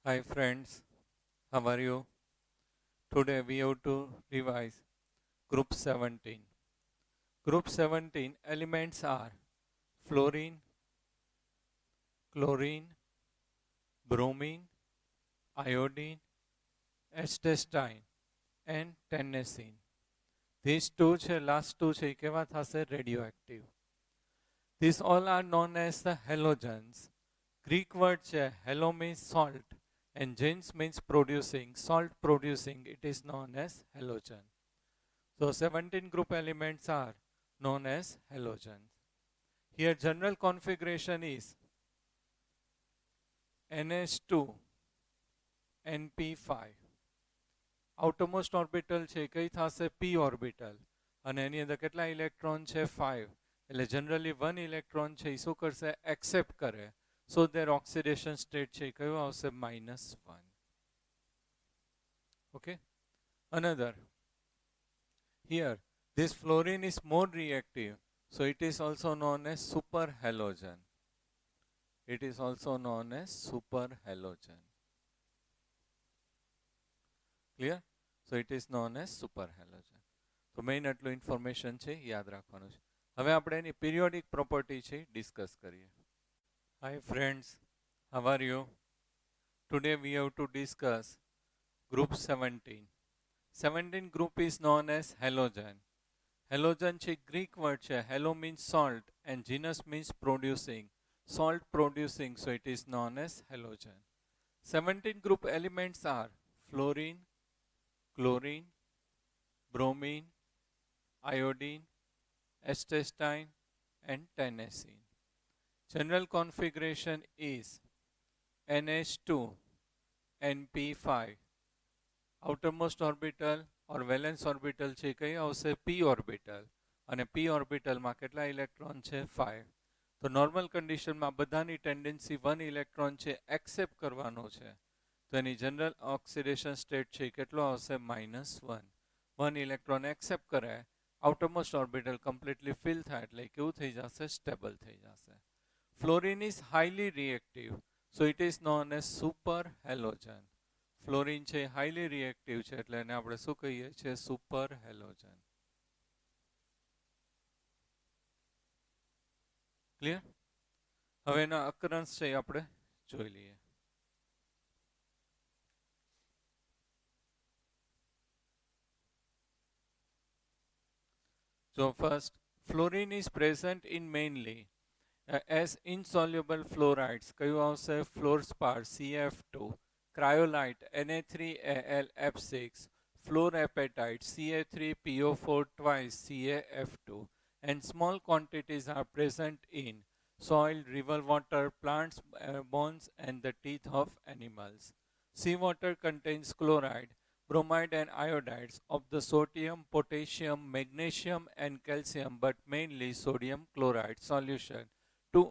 Hi friends, how are you? Today we have to revise Group 17. Group 17 elements are fluorine, chlorine, bromine, iodine, acetylene and tennessine. These last two છે કેવા થશે radioactive. These all are known as the halogens. Greek word છે halo means salt and gens means producing. Salt producing, it is known as halogen. So 17 group elements are known as halogens. Here general configuration is NH2 NP5. Outermost orbital છે કઈ થશે p orbital અને એની અંદર કેટલા electron છે 5. એટલે generally 1 electron છે એ શું કરશે accept કરે. So their oxidation state છે કયું આવશે -1. Okay. Another. Here this fluorine is more reactive. So it is also known as superhalogen. It is also known as superhalogen. Clear? So it is known as superhalogen. તો main આટલું information છે યાદ રાખવાનું છે. હવે આપણે એની પિરિયોડિક પ્રોપર્ટી છે ડિસ્કસ કરીએ. Hi friends, how are you? Today we have to discuss group 17. 17 group is known as halogen. Halogen છે Greek word છે. Halo means salt and genus means producing. Salt producing, so it is known as halogen. 17 group elements are fluorine, chlorine, bromine, iodine, acetylene and tennessine. General configuration is NH2 NP5. Outermost orbital or valence orbital છે કઈ આવશે p orbital અને p orbital માં કેટલા electron છે 5. તો normal કન્ડિશનમાં બધાની ટેન્ડન્સી 1 ઇલેક્ટ્રોન છે એક્સેપ્ટ કરવાનો છે. તો એની જનરલ ઓક્સિડેશન સ્ટેટ છે કેટલો આવશે -1. 1 ઇલેક્ટ્રોન એક્સેપ્ટ કરે, આઉટરમોસ્ટ ઓર્બિટલ કમ્પ્લીટલી ફિલ થાય એટલે કેવું થઈ જશે સ્ટેબલ થઈ જશે. Fluorine is highly reactive, so it is known as super halogen. Fluorine છે હાઈલી રિએક્ટિવ છે એટલે એને આપણે શું કહીએ છીએ સુપર હેલોજન. ક્લિયર? હવે એના અકરન્સ છે આપણે જોઈ લઈએ. So first, fluorine is present in mainly as insoluble fluorides. કયું આવશે fluorspar CF2, cryolite Na3Al F6, fluorapatite Ca3PO4 twice CaF2, and small quantities are present in soil, river water, plants, bones and the teeth of animals. Seawater contains chloride, bromide and iodides of the sodium, potassium, magnesium and calcium, but mainly sodium chloride solution to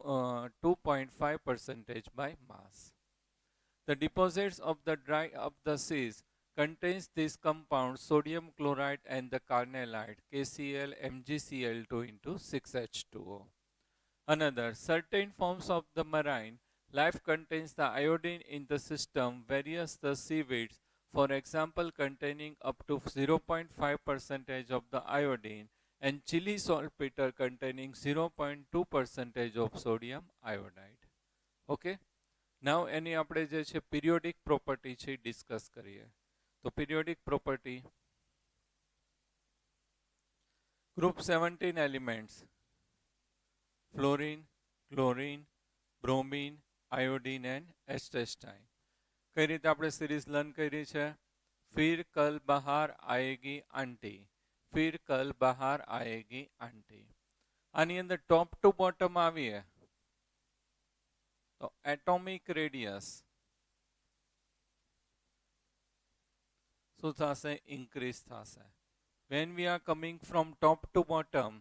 2.5% by mass. The deposits of the dry of the seas contains these compounds sodium chloride and the carnallite KCl MgCl2 into 6H2O. Another, certain forms of the marine life contains the iodine in the system, various the seaweeds, for example, containing up to 0.5% of the iodine, and chili saltpeter containing 0.2% of sodium iodide. Okay? Now, any આપણે જે છે periodic property છે discuss કરીએ. તો periodic property, group 17 elements, fluorine, chlorine, bromine, iodine and acetylene. કઈ રીતે આપણે series learn કરી છે? फिर कल बाहर आएगी आंटी, फिर कल बाहर आएगी आंटी. આની અંદર ટોપ ટુ બોટમ આવીએ તો એટોમિક રેડિયસ શું થશે ઇન્ક્રીઝ થશે. when we are coming from top to bottom,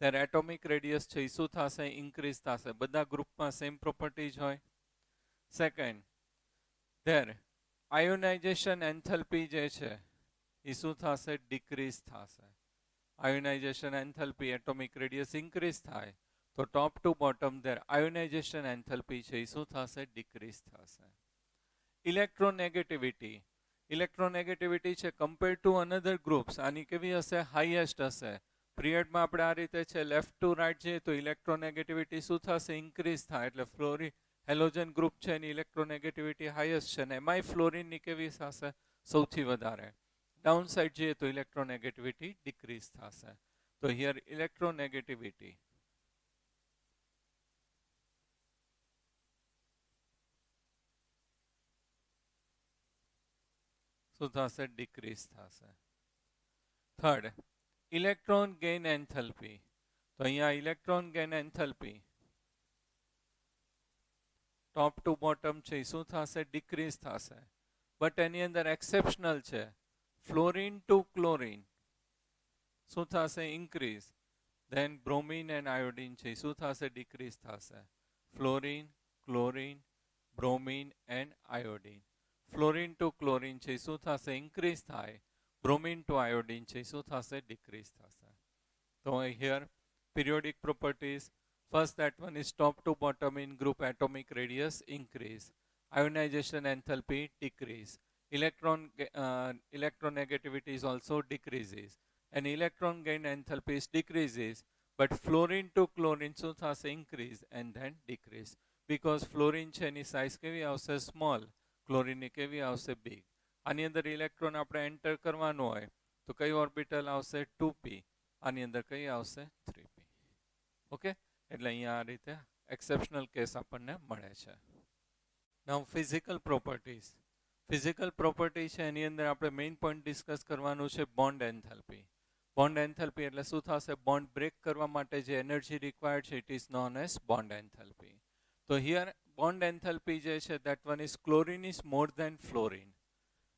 ત્યારે એટોમિક રેડિયસ છે એ શું થશે ઇન્ક્રીઝ થશે. બધા ગ્રુપમાં સેમ પ્રોપર્ટીઝ હોય. સેકન્ડ, there આયોનાઇઝેશન એન્થલ્પી જે છે એ શું થશે ડિક્રીઝ થશે. આયોનાઇઝેશન એન્થલ્પી એટોમિક રેડિયસ ઇન્ક્રીઝ થાય તો ટોપ ટુ બોટમ there આયોનાઇઝેશન એન્થલ્પી છે એ શું થશે ડિક્રીઝ થશે. ઇલેક્ટ્રોનેગેટિવિટી. ઇલેક્ટ્રોનેગેટિવિટી છે કમ્પેર ટુ અનધર ગ્રુપ્સ આની કેવી હશે? હાઈએસ્ટ હશે. પિરિયડમાં આપણે આ રીતે છે લેફ્ટ ટુ રાઈટ જઈએ તો ઇલેક્ટ્રોનેગેટિવિટી શું થશે? ઇન્ક્રીઝ થાય. એટલે ફ્લોરિન હેલોજન ગ્રુપ છે એની ઇલેક્ટ્રોનેગેટિવિટી હાઈએસ્ટ છે, ને એમાંય ફ્લોરિનની કેવી થશે? સૌથી વધારે. ડાઉન સાઇડ જઈએ તો ઇલેક્ટ્રોનેગેટિવિટી ડિક્રીઝ થશે. તો હિયર ઇલેક્ટ્રોનેગેટિવિટી શું થશે? ડિક્રીઝ થશે. Third, electron gain enthalpy. તો અહીંયા electron gain enthalpy top to bottom છે શું થશે? ડિક્રીઝ થશે. બટ એની અંદર એક્સેપ્શનલ છે. ફ્લોરિન ટુ ક્લોરિન શું થશે? Increase. Then bromine and iodine છે શું થશે? ડિક્રીઝ થશે. Fluorine, chlorine, bromine and iodine. Fluorine to chlorine છે શું થશે? ઇન્ક્રીઝ થાય. બ્રોમિન ટુ આયોડિન છે શું થશે? ડિક્રીઝ થશે. તો here periodic properties, first that one is top to bottom in group atomic radius increase, ionization enthalpy decrease, electronegativity is also decreases, and electron gain enthalpy is decreases, but fluorine to chlorine શું થશે? increase and then decrease, because fluorine છે એની size કેવી આવશે? small, chlorine ની કેવી આવશે? big. આની અંદર ઇલેક્ટ્રોન આપણે એન્ટર કરવાનું હોય તો કઈ ઓર્બિટલ આવશે? 2p. આની અંદર કઈ આવશે? 3p. ઓકે, એટલે અહીંયા આ રીતે એક્સેપ્શનલ કેસ આપણને મળે છે. નાઉ ફિઝિકલ પ્રોપર્ટીઝ. ફિઝિકલ પ્રોપર્ટી છે એની અંદર આપણે મેઇન પોઈન્ટ ડિસ્કસ કરવાનું છે બોન્ડ એન્થેલ્પી. બોન્ડ એન્થેલ્પી એટલે શું થશે? બોન્ડ બ્રેક કરવા માટે જે એનર્જી રિક્વાયર્ડ છે it is known as bond enthalpy. તો હિયર બોન્ડ એન્થેલ્પી જે છે that one is chlorine is more than fluorine.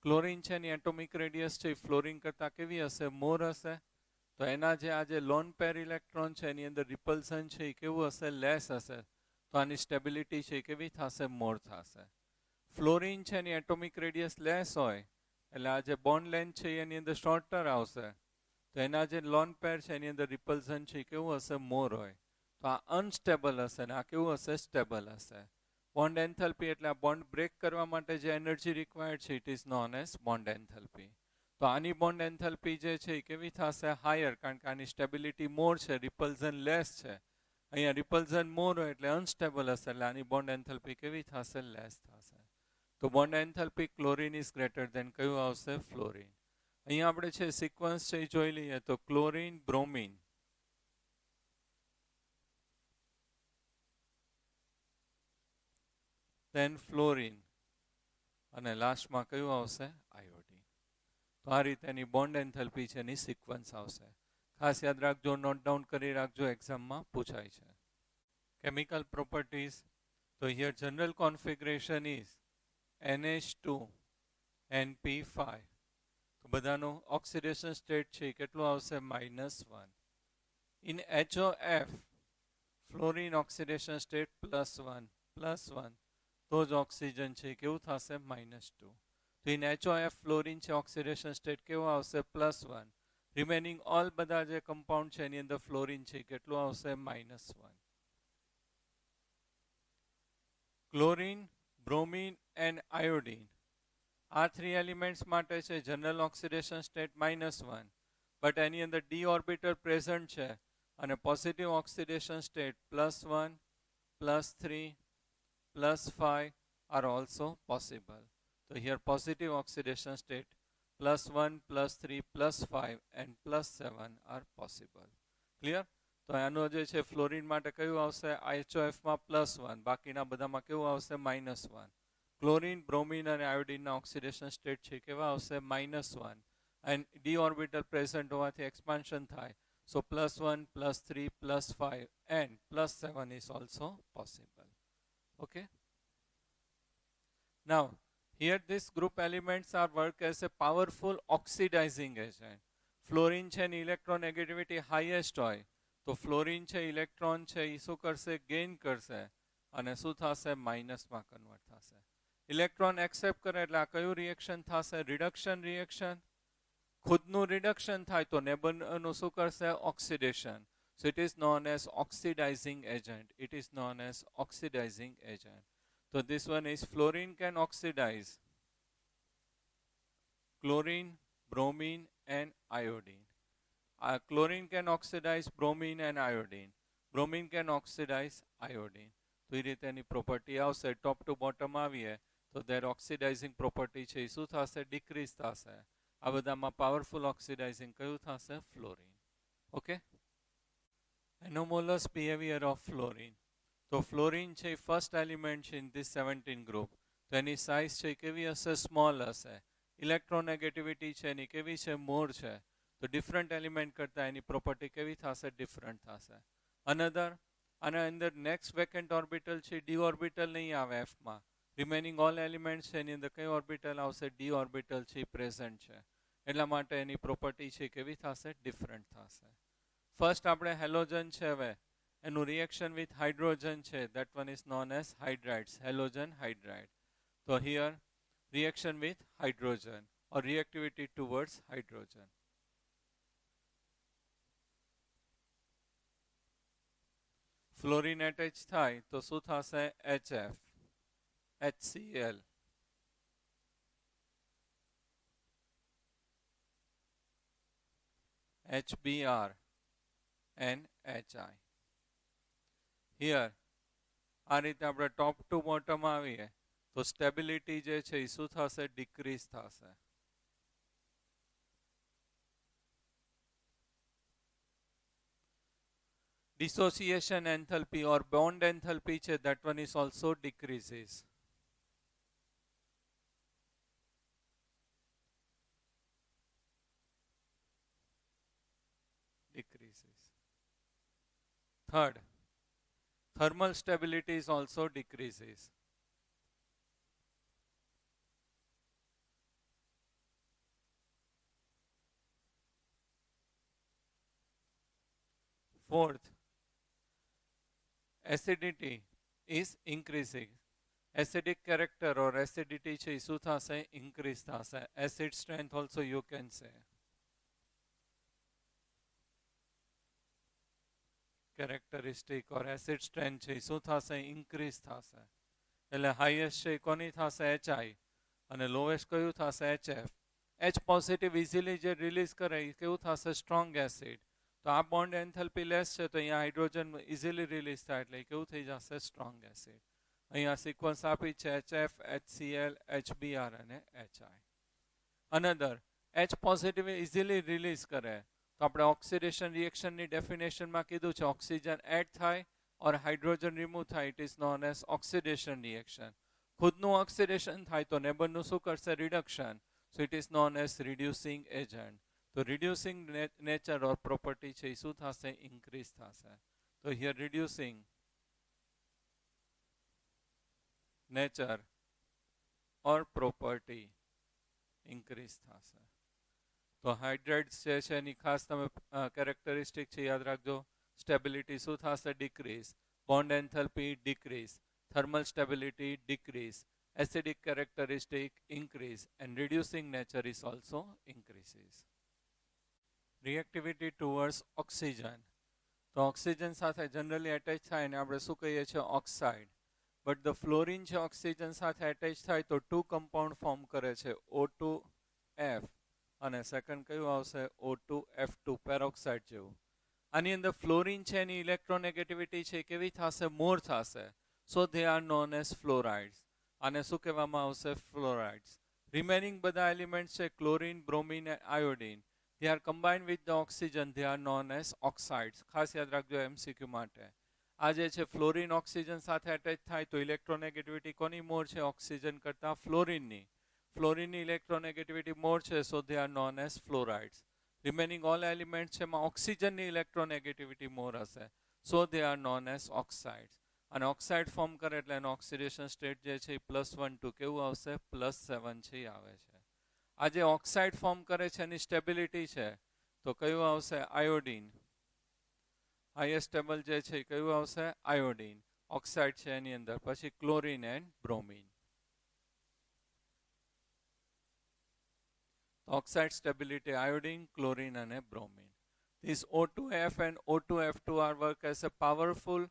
Chlorine છે એની એટોમિક રેડિયસ છે ફ્લોરિન કરતાં કેવી હશે? મોર હશે. તો એના જે આ જે લોન પેર ઇલેક્ટ્રોન છે એની અંદર રિપલ્સન છે એ કેવું હશે? લેસ હશે. તો આની સ્ટેબિલિટી છે એ કેવી થશે? મોર થશે. ફ્લોરિન છે એની એટોમિક રેડિયસ લેસ હોય એટલે આ જે બોન્ડ લેન્થ છે એની અંદર શોર્ટર આવશે. તો એના જે લોન પેર છે એની અંદર રિપલ્સન છે એ કેવું હશે? મોર હોય. તો આ અનસ્ટેબલ હશે ને આ કેવું હશે? સ્ટેબલ હશે. બોન્ડ એન્થેલ્પી એટલે આ બોન્ડ બ્રેક કરવા માટે જે એનર્જી રિક્વાયર્ડ છે it is known as bond enthalpy. તો આની બોન્ડ એન્થેલ્પી જે છે એ કેવી થશે? હાયર, કારણ કે આની સ્ટેબિલિટી મોર છે, રિપલ્ઝન લેસ છે. અહીંયા રિપલ્ઝન મોર હોય એટલે અનસ્ટેબલ હશે એટલે આની બોન્ડ એન્થેલ્પી કેવી થશે? લેસ થશે. તો bond enthalpy chlorine is greater than કયું આવશે? ફ્લોરિન. અહીંયા આપણે છે સિક્વન્સ છે એ જોઈ લઈએ તો ક્લોરિન, બ્રોમિન, ધેન ફ્લોરિન અને લાસ્ટમાં કયું આવશે? આયોડિન. તો આ રીતે એની બોન્ડ એન્થેલ્પી છે એની સિક્વન્સ આવશે. ખાસ યાદ રાખજો, નોટ ડાઉન કરી રાખજો, એક્ઝામમાં પૂછાય છે. Chemical properties. તો here general configuration is NH2 NP5. તો બધાનું ઓક્સિડેશન સ્ટેટ છે કેટલું આવશે? -1. In HOF fluorine oxidation state +1 તો જ ઓક્સિજન છે કેવું થશે? -2. તો ઇન HOF ફ્લોરિન છે ઓક્સિડેશન સ્ટેટ કેવો આવશે? +1. રિમેનિંગ ઓલ બધા જે કમ્પાઉન્ડ છે એની અંદર ફ્લોરિન છે કેટલું આવશે? -1. ક્લોરિન, બ્રોમિન એન્ડ આયોડિન આ 3 એલિમેન્ટ્સ માટે છે જનરલ ઓક્સિડેશન સ્ટેટ -1, બટ એની અંદર ડી ઓર્બિટલ પ્રેઝન્ટ છે અને positive oxidation state +1, +3, +5 are also possible. So here positive oxidation state +1, +3, +5 and +7 are possible. Clear? તો આનો જે છે ફ્લોરિન માટે કયું આવશે? HOF માં +1, બાકીના બધામાં કેવું આવશે? -1. ક્લોરિન, બ્રોમિન અને આયોડિનના ઓક્સિડેશન સ્ટેટ છે કેવા આવશે? -1. એન્ડ ડી ઓર્બિટલ પ્રેઝન્ટ હોવાથી એક્સપાન્શન થાય. So +1, +3, +5 and +7 is also possible. Okay? Now, here these group elements are work as a powerful oxidizing agent. Fluorine છે એની ઇલેક્ટ્રોનેગેટિવિટી હાઈએસ્ટ હોય તો ફ્લોરિન છે ઇલેક્ટ્રોન છે એ શું કરશે? ગેઇન કરશે અને શું થશે? માઇનસમાં કન્વર્ટ થશે. ઇલેક્ટ્રોન એક્સેપ્ટ કરે એટલે આ કયું રિએક્શન થશે? Reduction reaction. ખુદનું રિડક્શન થાય તો નેબરનું શું કરશે? Oxidation. So it is known as oxidizing agent. It is known as oxidizing agent. So this one is fluorine can oxidize chlorine, bromine and iodine. Chlorine can oxidize bromine and iodine. Bromine can oxidize iodine. તો એ રીતે એની property આવશે. Top to bottom આવીએ તો their oxidising property છે એ શું થશે? Decrease થશે. આ બધામાં પાવરફુલ ઓક્સિડાઇઝિંગ કયું થશે? Fluorine. Okay. Anomalous behaviour of fluorine. તો ફ્લોરિન છે એ ફર્સ્ટ એલિમેન્ટ છે ઇન ધીસ 17 ગ્રુપ. તો એની સાઇઝ છે કેવી હશે? સ્મોલ હશે. ઇલેક્ટ્રોનેગેટિવિટી છે એની કેવી છે? મોર છે. તો ડિફરન્ટ એલિમેન્ટ કરતાં એની પ્રોપર્ટી કેવી થશે? ડિફરન્ટ થશે. અનધર આના અંદર નેક્સ્ટ વેકેન્ટ ઓર્બિટલ છે ડી ઓર્બિટલ નહીં આવે એફમાં. રિમેનિંગ ઓલ એલિમેન્ટ છે એની અંદર કઈ ઓર્બિટલ આવશે? ડી ઓર્બિટલ છે એ પ્રેઝન્ટ છે. એટલા માટે એની પ્રોપર્ટી છે કેવી થશે? ડિફરન્ટ થશે. ફર્સ્ટ આપણે હેલોજન છે હવે એનું રિએક્શન વિથ હાઇડ્રોજન છે. That one is known as hydrides. Halogen hydride. તો here reaction with hydrogen or reactivity towards hydrogen. Fluorine attach થાય તો શું થશે? HF, HCl. HBr and HI. Here આ રીતે આપણે ટોપ ટુ બોટમ આવીએ તો સ્ટેબિલિટી જે છે એ શું થશે? ડિક્રીઝ થશે. Dissociation enthalpy or bond enthalpy છે that one is also decreases. Decreases. Third, thermal stability is also decreases. Fourth, acidity is increasing. Acidic character or acidity છે શું થશે? Increase થશે. Acid strength also you can say. Characteristic or acid strength છે શું થશે? Increase થશે. એટલે highest છે કોની થશે? HI અને લોએસ્ટ કયું થશે? HF. H પોઝિટિવ ઇઝીલી જે રિલીઝ કરે એ કેવું થશે? Strong acid. તો આ બોન્ડ એન્થલ્પી લેસ છે તો અહીંયા હાઇડ્રોજન ઇઝીલી રિલીઝ થાય એટલે કેવું થઈ જશે? Strong acid. અહીંયા સિક્વન્સ આપી છે HF, HCl, HBr અને HI. Another H positive easily release કરે તો આપણે ઓક્સિડેશન રિએક્શનની ડેફિનેશનમાં કીધું છે ઓક્સિજન એડ થાય ઓર હાઇડ્રોજન રિમૂવ થાય it is known as oxidation reaction. ખુદનું ઓક્સિડેશન થાય તો નેબરનું શું કરશે? Reduction. So it is known as reducing agent. તો રિડ્યુસિંગ નેચર ઓર પ્રોપર્ટી છે એ શું થશે? ઇન્ક્રીઝ થશે. તો here reducing nature or property increase થશે. તો હાઇડ્રાઇડ્સ જે છે એની ખાસ તમે કેરેક્ટરિસ્ટિક છે યાદ રાખજો. સ્ટેબિલિટી શું થશે? Decrease. Bond enthalpy decrease. Thermal stability decrease. Acidic characteristic increase and reducing nature is also increases. Reactivity towards oxygen. તો ઓક્સિજન સાથે જનરલી એટેચ થાય અને આપણે શું કહીએ છીએ? ઓક્સાઇડ. બટ ધ ફ્લોરિન છે ઓક્સિજન સાથે એટેચ થાય તો 2 કમ્પાઉન્ડ ફોર્મ કરે છે O2F અને સેકન્ડ કયું આવશે? O2F2 પેરોક્સાઇડ જેવું. આની અંદર ફ્લોરિન છે એની ઇલેક્ટ્રોનેગેટિવિટી છે કેવી થશે? મોર થશે. So they are known as fluorides. આને શું કહેવામાં આવશે? ફ્લોરાઇડ્સ. રિમેનિંગ બધા એલિમેન્ટ છે ક્લોરિન, બ્રોમિન અને iodine they are combined with the oxygen they are known as oxides. ખાસ યાદ રાખજો MCQ માટે. આ જે છે ફ્લોરિન ઓક્સિજન સાથે એટેચ થાય તો ઇલેક્ટ્રોનેગેટિવિટી કોની મોર છે? ઓક્સિજન કરતાં ફ્લોરિનની. ફ્લોરિનની ઇલેક્ટ્રોનેગેટિવિટી મોર છે સો they are known as fluorides. Remaining all element છે એમાં ઓક્સિજનની ઇલેક્ટ્રોનેગેટિવિટી મોર હશે સો they are known as oxides. અને ઓક્સાઇડ ફોર્મ કરે એટલે એનો ઓક્સિડેશન સ્ટેટ જે છે એ +1 2 કેવું આવશે? +7 છે આવે છે. આ જે ઓક્સાઇડ ફોર્મ કરે છે એની સ્ટેબિલિટી છે તો કયું આવશે? આયોડિન. હાઈએસ્ટ સ્ટેબલ જે છે એ કયું આવશે? આયોડિન. ઓક્સાઇડ છે એની અંદર. પછી chlorine and bromine. Oxide stability iodine, chlorine અને bromine. These O2F and O2F2 are work as a powerful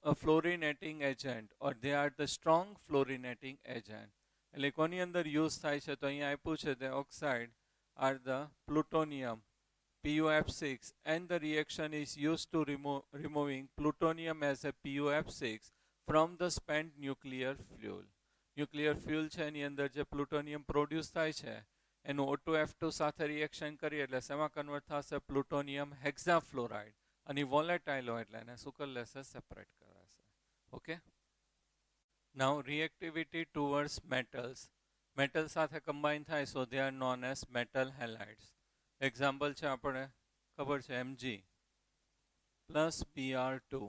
a fluorinating agent or they are the strong fluorinating agent. એટલે કોની અંદર યુઝ થાય છે તો અહીંયા આપ્યું છે the oxide are the plutonium PuF6 and the reaction is used to removing plutonium as a PuF6 from the spent nuclear fuel. Nuclear fuel છે એની અંદર જે પ્લુટોનિયમ પ્રોડ્યુસ થાય છે એનું O2F2 સાથે રિએક્શન કરીએ એટલે શેમાં કન્વર્ટ થશે પ્લુટોનિયમ હેક્ઝાફ્લોરાઇડ અને વોલેટાઇલ હોય એટલે એને શું કરી લેશે સેપરેટ કરાશે. Okay, now reactivity towards metals, metal સાથે કમ્બાઈન થાય so they are known as metal halides. Example છે આપણે ખબર છે Mg પ્લસ Br2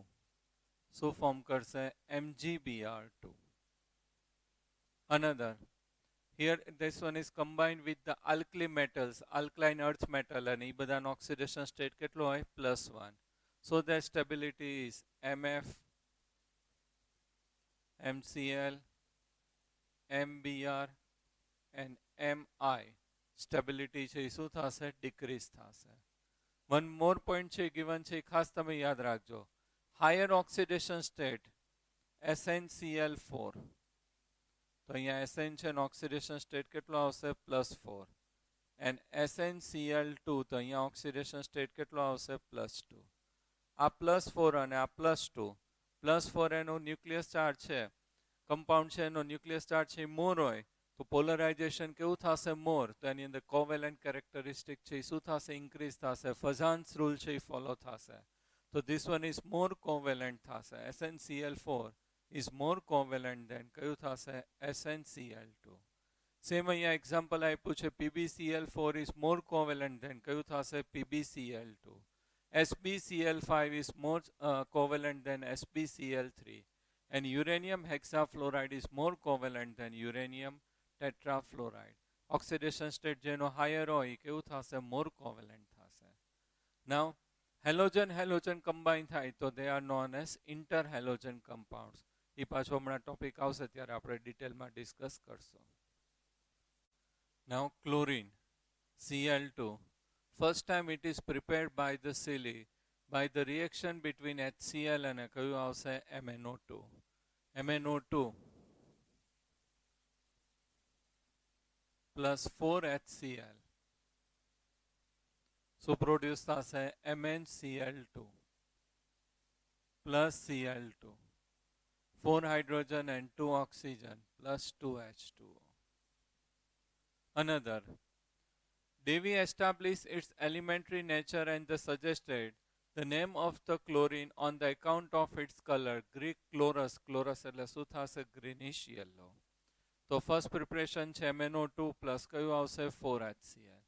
શું ફોર્મ કરશે MgBr2. Another, here this one is combined with the alkali metals, alkaline earth metal and એ બધાનો oxidation state કેટલો હોય +1. So their stability is Mf, MCl, MBr and Mi. Stability છે શું થશે decrease થશે. One more point છે given છે ખાસ તમે યાદ રાખજો. Higher oxidation state SnCl4. તો અહીંયા SN છે ઓક્સિડેશન સ્ટેટ કેટલો આવશે +4 એન્ડ SnCl2 તો અહીંયા ઓક્સિડેશન સ્ટેટ કેટલો આવશે +2. આ +4 અને આ +2, +4 એનો ન્યુક્લિયસ ચાર્જ છે, કમ્પાઉન્ડ છે એનો ન્યુક્લિયસ ચાર્જ છે મોર હોય તો પોલરાઇઝેશન કેવું થશે મોર, તો એની અંદર કોવેલેન્ટ કેરેક્ટરિસ્ટિક છે એ શું થશે ઇન્ક્રીઝ થશે, ફઝાન્સ રૂલ છે એ ફોલો થશે. તો this one is more covalent થશે. SnCl4 is more covalent than કયું થશે SnCl2. સેમ અહીંયા એક્ઝામ્પલ આપ્યું છે PbCl4 is more covalent than કયું થશે PbCl2. SbCl5 is more covalent than SbCl3 and uranium hexafluoride is more covalent than uranium tetrafluoride. Oxidation state જેનો higher હોય એ કેવું થશે મોર કોવેલેન્ટ થશે. નાઉ હેલોજન હેલોજન કમ્બાઈન થાય તો they are known as inter halogen compounds. એ પાછો હમણાં ટોપિક આવશે ત્યારે આપણે ડિટેલમાં ડિસ્કસ કરશું. Now chlorine Cl2. First time it is prepared by the silly by the reaction between HCl અને કયું આવશે MnO2. MnO2 પ્લસ 4HCl શું પ્રોડ્યુસ થશે MnCl2 plus Cl2, 4 hydrogen and 2 oxygen plus 2 H2O. Another, Davy established its elementary nature and suggested the name of the chlorine on the account of its color, Greek chlorus, chlorus એટલે શું થશે greenish yellow. તો first preparation છે MnO2 plus કયું આવશે 4HCl.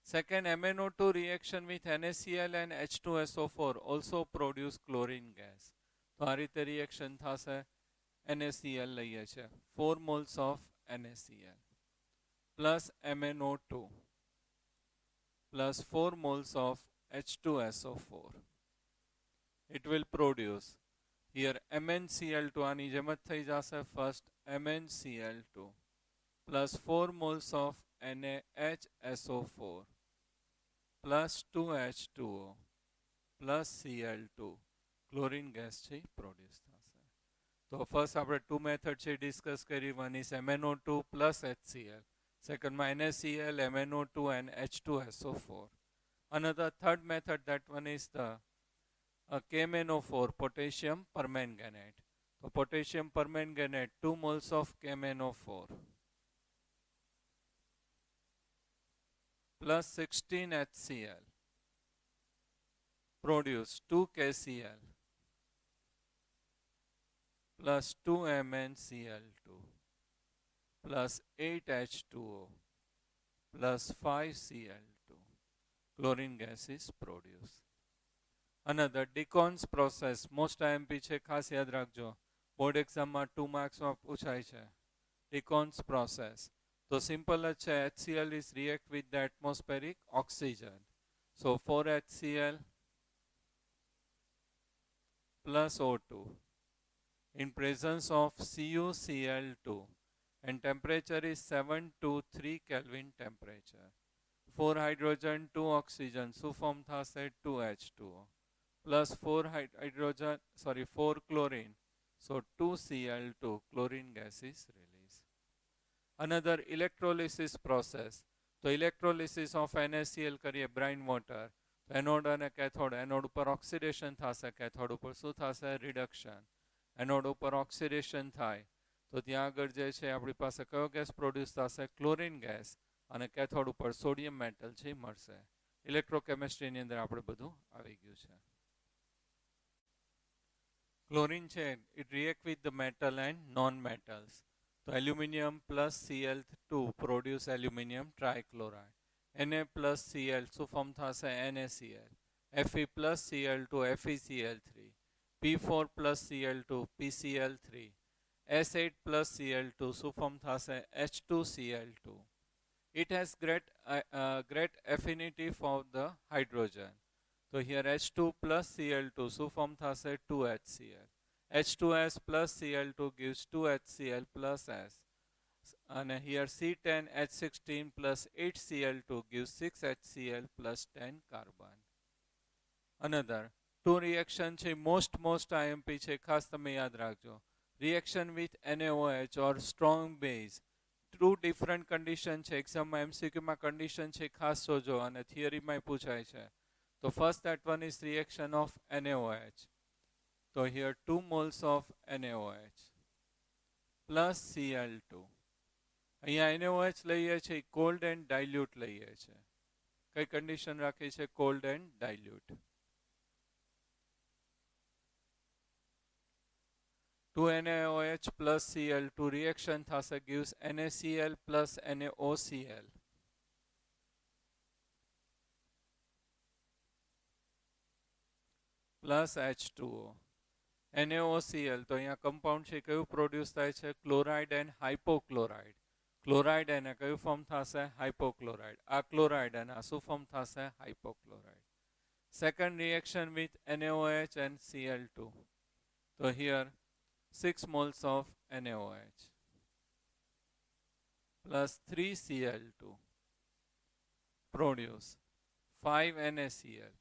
Second, MnO2 reaction with NaCl and H2SO4 also produce chlorine gas. તો આ રીતે રિએક્શન થશે. NaCl લઈએ છે 4 moles of NaCl plus MnO2 plus 4 moles of H2SO4. It will produce here MnCl2 આની જેમ જ થઈ જશે first MnCl2 plus 4 moles of NaHSO4 plus 2H2O plus Cl2. Chlorine gas છે પ્રોડ્યુસ થશે. તો ફર્સ્ટ આપણે ટુ મેથડ છે ડિસ્કસ કરી. One is MnO2 plus HCl, સેકન્ડમાં NaCl, MnO2 and H2SO4. Another third method, that one is the KMnO4, potassium permanganate. So potassium permanganate 2 moles of KMnO4 plus 16 HCl produce 2 KCl plus 2 MnCl2 plus 8 H2O plus 5 Cl2. Chlorine gas is produced. Another Deacons process, most IMP છે ખાસ યાદ રાખજો, board એક્ઝામમાં 2 માર્ક્સમાં પૂછાય છે. Deacons process તો simple જ છે. HCl is react with the atmospheric oxygen. So 4HCl plus O2 in presence of CuCl2 and temperature is 7 to 3 Kelvin temperature. 4 hydrogen, 2 oxygen, શું ફોર્મ થશે 2H2O plus 4 hydrogen, sorry, 4 chlorine. So 2Cl2, chlorine gas is released. Another electrolysis process. તો ઇલેક્ટ્રોલિસિસ of NaCl કરીએ brine water. Anode અને cathode, anode ઉપર oxidation થશે, cathode ઉપર શું થશે? રિડક્શન. એનોડ ઉપર ઓક્સિડેશન થાય તો ત્યાં આગળ જે છે આપણી પાસે કયો ગેસ પ્રોડ્યુસ થશે? Chlorine gas. અને કેથોડ ઉપર સોડિયમ મેટલ છે મળશે. ઇલેક્ટ્રોકેમિસ્ટ્રીની અંદર આપણે બધું આવી ગયું છે. ક્લોરિન છે it react with the metal and non metals. તો aluminium plus Cl2 produce aluminium trichloride. Na plus Cl શું ફોર્મ થશે? NaCl. Fe plus Cl2 FeCl3. P4 plus Cl2 PCl3. S8 plus Cl2 શું form થશે? H2Cl2. It has great affinity for the hydrogen. So here H2 plus Cl2 શું form થશે? 2HCl. H2S plus Cl2 gives 2HCl plus S. And here C10H16 plus 8Cl2 gives 6HCl plus 10 carbon. Another two reaction છે most IMP છે, ખાસ તમે યાદ રાખજો. Reaction with NaOH or strong base. Two different condition છે. એક્ઝામમાં MCQ માં condition છે, ખાસ જોજો અને થિયરીમાં પૂછાય છે. તો first that one is reaction of NaOH. So here 2 moles of NaOH plus Cl2. અહીંયા NaOH લઈએ છે cold and dilute લઈએ છે. કઈ condition રાખી છે? cold and dilute. 2 NaOH plus Cl2 reaction થશે gives NaCl plus NaOCl. Plus H2O. NaOCl તો અહીંયા કમ્પાઉન્ડ છે કયું પ્રોડ્યુસ થાય છે? Chloride and હાઇપોક્લોરાઇડ. ક્લોરાઇડ એને કયું ફોર્મ થશે? હાઇપોક્લોરાઇડ. આ ક્લોરાઇડ અને આ શું ફોર્મ થશે? Hypochlorite. Second reaction with NaOH and Cl2. તો here 6 moles of NaOH plus 3 Cl2 produce 5 NaCl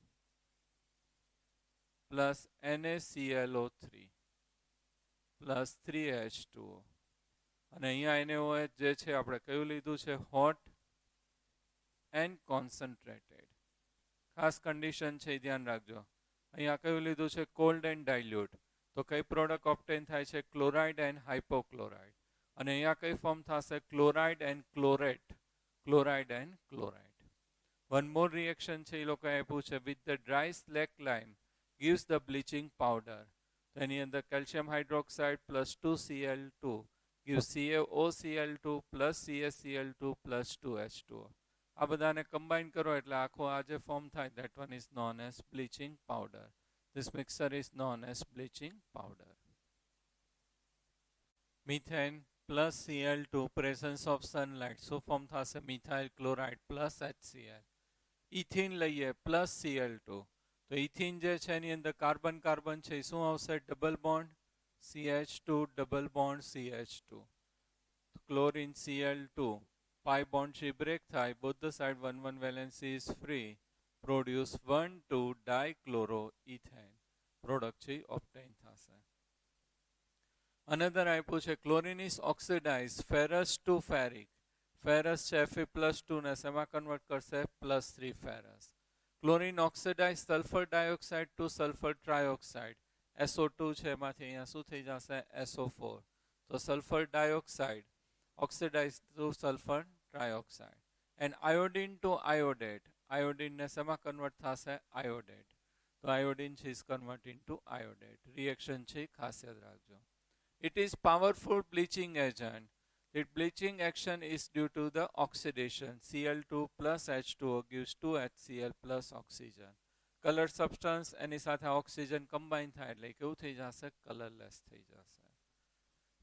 plus NaClO3 plus 3H2O. અને અહીંયા NaOH જે છે આપણે કયું લીધું છે? Hot and concentrated. ખાસ કન્ડિશન છે, ધ્યાન રાખજો. અહીંયા કયું લીધું છે? Cold and dilute. તો કઈ પ્રોડક્ટ ઓપ્ટેન થાય છે? Chloride and hypochlorite. અને અહીંયા કઈ ફોર્મ થશે? Chloride and chlorate. Chloride and chloride. One more reaction છે એ લોકો આપ્યું છે with the dry slaked lime gives the bleaching powder. તેની અંદર calcium hydroxide plus 2Cl2 gives CaOCl2 plus CaCl2 plus 2H2O. આ બધાને કમ્બાઈન કરો એટલે આખો આ જે ફોર્મ થાય that one is known as bleaching powder. This mixture is known as bleaching powder. Methane plus Cl2 presence of sunlight શું form થશે? methyl chloride plus HCl. Ethene લઈએ plus Cl2. તો ઇથિન જે છે એની અંદર કાર્બન કાર્બન છે શું આવશે? Double bond CH2 double bond CH2. Chlorine Cl2 pi bond છે બ્રેક થાય, both the side 1 valency is free, produce 1,2 dichloroethane. Product છે ઓબ્ટેન થશે. અનધર આપ્યું છે chlorine is oxidize ferrous to ferric. Ferrous છે Fe+2 ને શેમાં કન્વર્ટ કરશે? +3 ferrous. Chlorine oxidize sulphur dioxide to sulphur trioxide. SO2 છે એમાંથી અહીંયા શું થઈ જશે? SO4. તો sulphur dioxide oxidize to sulphur trioxide. And iodine to iodate. Iodine ને શેમાં કન્વર્ટ થશે? આયોડેટ. તો આયોડિન છે is convert into iodate. Reaction છે ખાસ યાદ રાખજો. It is powerful bleaching agent. Its bleaching action is due to the oxidation. Cl2 plus H2O gives 2HCl plus oxygen. Color substance એની સાથે ઓક્સિજન કમ્બાઈન થાય એટલે કેવું થઈ જશે? કલરલેસ થઈ જશે.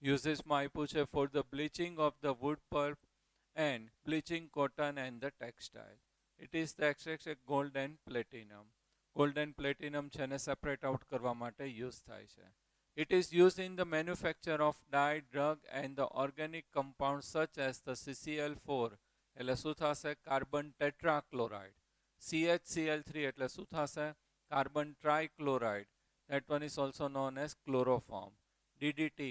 યુઝેસમાં આપ્યું છે for the bleaching of the wood pulp and bleaching cotton and the textile. It is the extract gold and platinum. Gold and platinum છે એને સેપરેટ આઉટ કરવા માટે યુઝ થાય છે. It is used in the manufacture of dye, drug and the organic compounds such as the CCl4 એટલે શું થશે? Carbon tetrachloride. CHCl3 એટલે શું થશે? carbon trichloride, that one is also known as chloroform. DDT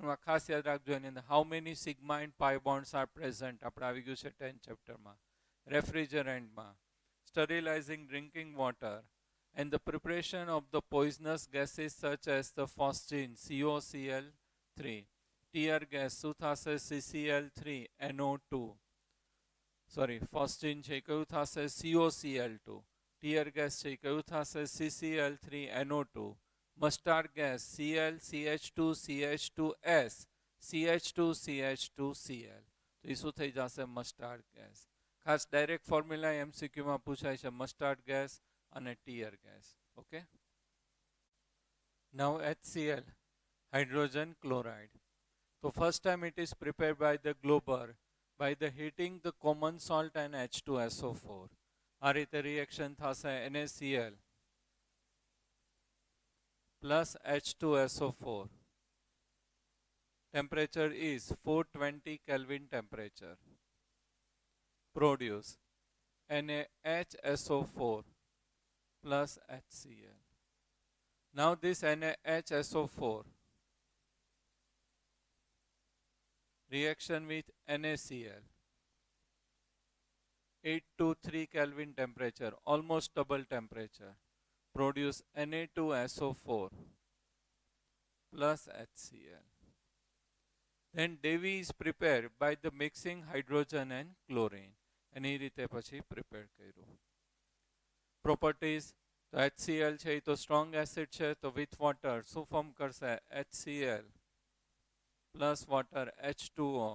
માં ખાસ યાદ રાખજો એની અંદર how many sigma and pi bonds are present આપણે આવી ગયું છે 10th chapter માં. Refrigerant માં sterilizing drinking water and the preparation of the poisonous gases such as the phosgene COCl3, tear gas શું થશે CCl3NO2, સોરી ફોસ્ટીન છે કયું થશે COCl2, ટીયર ગેસ છે કયું થશે CCl3NO2, મસ્ટાર્ડ ગેસ ClCH2CH2S CH2CH2Cl, તો એ શું થઈ જશે મસ્ટાર્ડ ગેસ. ખાસ ડાયરેક્ટ ફોર્મ્યુલા MCQ માં પૂછાય છે મસ્ટાર્ડ ગેસ અને tear gas. Okay, now HCl, hydrogen chloride. તો first time it is prepared by the Glauber by the heating the common salt and H2SO4. આ રીતે રિએક્શન થશે NaCl plus H2SO4. Temperature is 420 Kelvin temperature. Produce NaHSO4 plus HCl. Now this NaHSO4 reaction with NaCl, 823 Kelvin temperature, almost double temperature, produce Na2SO4 plus HCl. Then Devi is prepared by the mixing hydrogen and chlorine. And એ રીતે પછી prepare કર્યું. Properties, તો HCl છે એ તો strong acid છે, તો with water શું form કરશે HCl plus water H2O,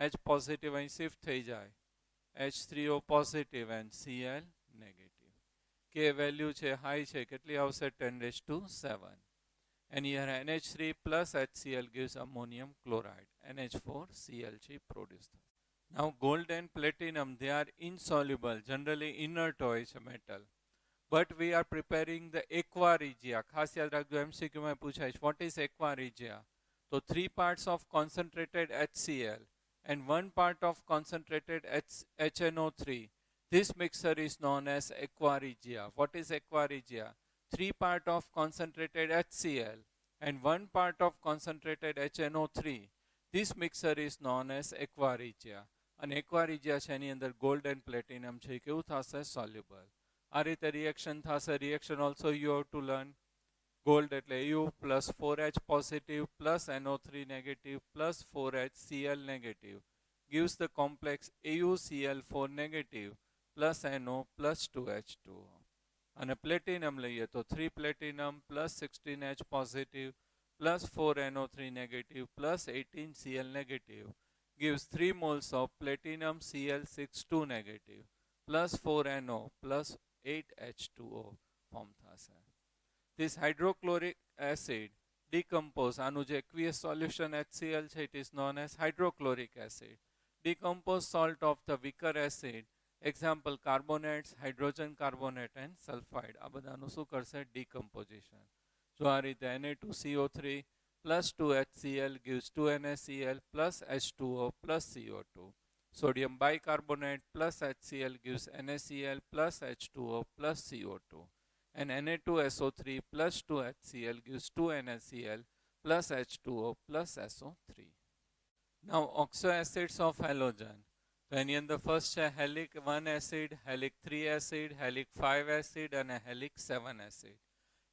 H positive અહીં શિફ્ટ થઈ જાય, H3O positive and Cl negative. કે વેલ્યુ છે હાઈ છે, કેટલી આવશે 10⁻⁷. and here NH3 plus HCl gives ammonium chloride, NH4Cl produced. Now gold and platinum, they are insoluble, generally inert હોય છે metal, but we are preparing the aqua regia. ખાસ યાદ રાખજો MCQ માં પૂછાય છે what is aqua regia. So 3 parts of concentrated HCl and 1 part of concentrated HNO3. This mixture is known as aqua regia. What is aqua regia? 3 part of concentrated HCl and 1 part of concentrated HNO3. This mixture is known as aqua regia. And aqua regia છે એની અંદર gold and platinum છે કેવું થશે soluble. આ રીતે reaction થશે. Reaction also you have to learn. Gold એટલે Au plus 4H positive plus NO3 negative plus 4H Cl negative gives the complex AuCl4 negative plus NO plus 2H2O. અને platinum લઈએ તો 3 platinum plus 16H positive plus 4NO3 negative plus 18Cl negative gives 3 moles of platinum Cl62 negative plus 4NO plus 8H2O form થશે. This hydrochloric acid decompose, આનું જે aqueous solution HCl છે, it is known as hydrochloric acid. Decompose salt of the weaker acid, example carbonates, hydrogen carbonate and sulfide. આ બધાનું શું કરશે decomposition. જો આ રીતે Na2CO3 plus 2HCl gives 2NaCl plus H2O plus CO2. Sodium bicarbonate plus HCl gives NaCl plus H2O plus CO2. And Na2SO3 plus 2HCl gives 2NaCl plus H2O plus SO3. Now oxo acids of halogen. તો એની અંદર first છે હેલિક 1 acid, હેલિક 3 acid, હેલિક 5 acid અને હેલિક 7 acid.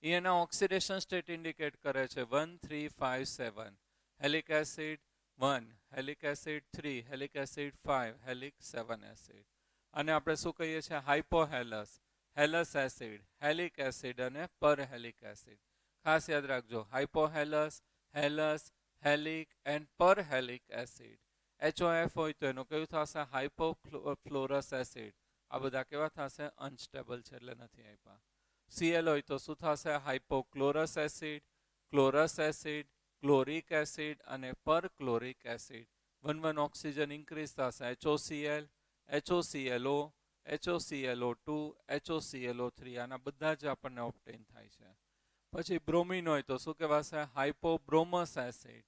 એ એના oxidation state indicate કરે છે 1 3 5 7. હેલિક acid 1, હેલિક acid 3, હેલિક acid 5, હેલિક 7 acid. અને આપણે શું કહીએ છીએ હાઇપોહેલસ, હેલસ એસિડ, હેલિક એસિડ અને પરહેલિક એસિડ. ખાસ યાદ રાખજો હાઇપોહેલસ, હેલસ, હેલિક એન્ડ પરહેલિક એસિડ. HOF હોય તો એનું કયું થશે હાઇપોફ્લોરસ એસિડ. આ બધા કેવા થશે અનસ્ટેબલ છે એટલે નથી આપ્યા. Cl હોય તો શું થશે હાઇપોક્લોરસ એસિડ, ક્લોરસ એસિડ, ક્લોરિક એસિડ અને પરક્લોરિક એસિડ. 1 ઓક્સિજન ઇન્ક્રીઝ થશે HOCl, HOClO, HOClO2, HOClO3. આના બધા જ આપણને ઓબ્ટેન થાય છે. પછી બ્રોમિન હોય તો શું કહેવાશે હાઇપોબ્રોમસ એસિડ.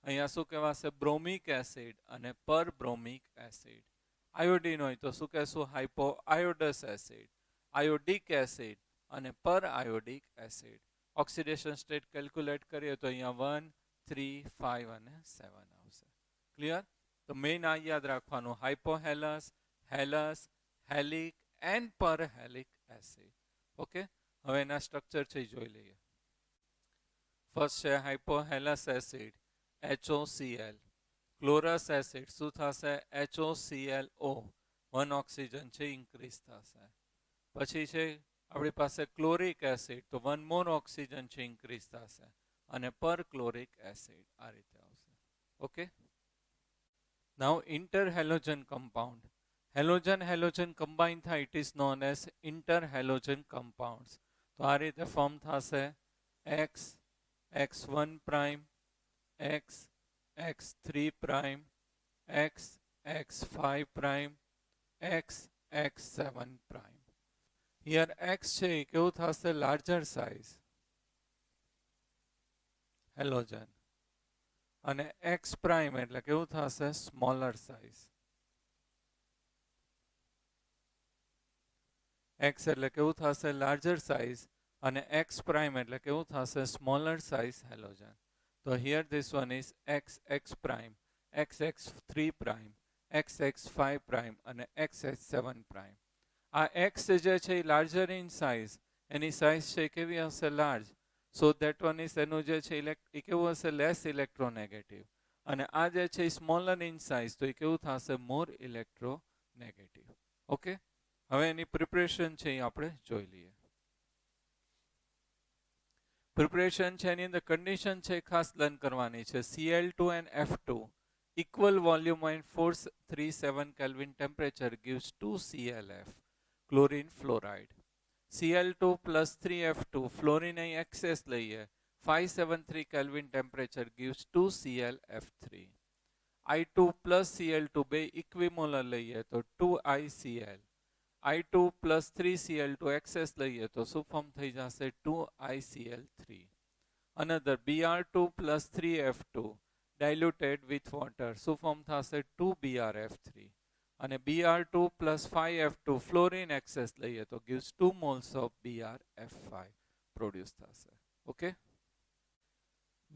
અહીંયા શું કહેવાશે બ્રોમિક એસિડ અને પરબ્રોમિક એસિડ. આયોડિન હોય તો શું કહેશું હાઇપોઆયોડસ એસિડ. આયોડિક એસિડ, અને પર આયોડિક એસિડ. ઓક્સિડેશન સ્ટેટ કેલ્ક્યુલેટ કરીએ તો અહીંયા 1, 3, 5 અને 7 આવશે. ક્લિયર? તો મેઇન આ યાદ રાખવાનું, હાઇપોહેલસ, હેલસ, હેલિક એન્ડ પર હેલિક એસિડ. ઓકે, હવે એના સ્ટ્રક્ચર છે જોઈ લઈએ. ફર્સ્ટ છે હાઇપોહેલસ એસિડ, HOCl. ક્લોરસ એસિડ શું થશે? HOClO. 1 ઓક્સિજન છે ઇન્ક્રીઝ થશે. પછી છે આપણી પાસે ક્લોરિક એસિડ, તો 1 મોર ઓક્સિજન છે ઇન્ક્રીઝ થશે અને પર ક્લોરિક એસિડ આ રીતે આવશે. ઓકે, નાઉ interhalogen compound. Halogen halogen combine થાય, it is known as interhalogen compounds. તો આ રીતે ફોર્મ થશે X, X1 prime, X, X3 prime, X, X5 prime, X, X7 prime. Here X છે એ કેવું થશે? લાર્જર સાઇઝ હેલોજન, અને X પ્રાઇમ એટલે કેવું થશે? Smaller size. X એટલે કેવું થશે? લાર્જર સાઇઝ, અને X પ્રાઇમ એટલે કેવું થશે? Smaller size halogen. તો here this one is X, X prime, X, X3 prime, X, X5 prime અને X, X7 prime. આ X જે છે એ લાર્જર ઇન સાઇઝ, એની સાઇઝ છે કેવી હશે? Large. So that one is એનું જે છે એ કેવું હશે? Less electronegative. અને આ જે છે એ સ્મોલર ઇન સાઇઝ, તો એ કેવું થશે? મોર ઇલેક્ટ્રોનેગેટિવ. ઓકે, હવે એની પ્રિપરેશન છે એ આપણે જોઈ લઈએ. પ્રિપરેશન છે એની અંદર કન્ડિશન છે ખાસ લર્ન કરવાની છે. Cl2 and F2 equal volume and 437 Kelvin temperature gives 2 ClF, chlorine fluoride. Cl2 plus 3F2, fluorine અહીં excess લઈએ, 573 Kelvin temperature gives 2 ClF3. I2 plus Cl2 બે equimolar લઈએ તો 2 ICl. I2 plus 3Cl2 excess લઈએ તો શું ફોર્મ થઈ જશે? 2 ICl3. Another Br2 plus 3F2 diluted with water શું ફોર્મ થશે? 2 BrF3. અને Br2 plus 5F2 fluorine excess લઈએ તો gives 2 moles of BrF5 produce થશે. ઓકે,